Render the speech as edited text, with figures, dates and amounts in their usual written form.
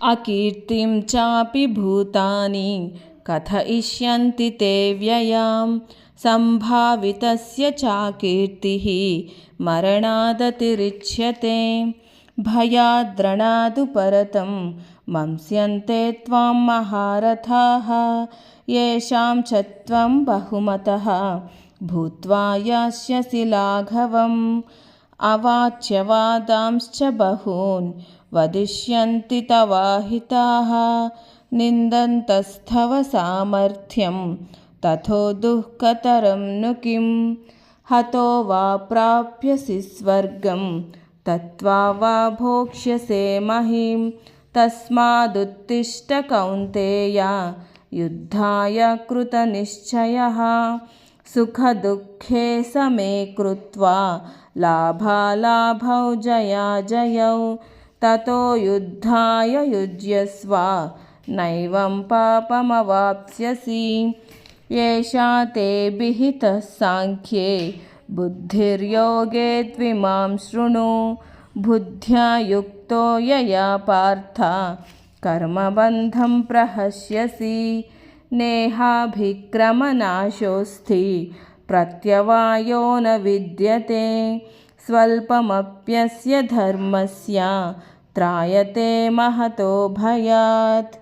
अकीर्तिं चापि भूतानि कथयिष्यन्ति ते व्ययां सम्भावितस्य चाकीर्तिः मरणादतिरिच्यते भयाद्रणादु परतं मंस्यन्ते त्वां महारथाः येषां च त्वं बहुमतः भूत्वा यास्यसि लाघवम् अवाच्यवादांश्च बहून् वदिष्यन्ति तवाहिताः निन्दन्तस्तव सामर्थ्यं ततो दुःखतरं नु किं हतो वा प्राप्यसि स्वर्गं तत्त्वा वा भोक्ष्यसे महीं तस्मादुत्तिष्ठ कौन्तेय युद्धाय कृतनिश्चयः सुखदुःखे समे कृत्वा लाभालाभौ जयाजयौ ततो युद्धाय युज्यस्व नैवं पापमवाप्स्यसि येषा ते विहितः साङ्ख्ये बुद्धिर्योगे त्विमां शृणु बुद्ध्या युक्तो यया पार्थ कर्मबन्धं प्रहस्यसि नेहाभिक्रमनाशोऽस्ति प्रत्यवायो न विद्यते स्वल्पमप्यस्य धर्मस्य त्रायते महतो भयात्।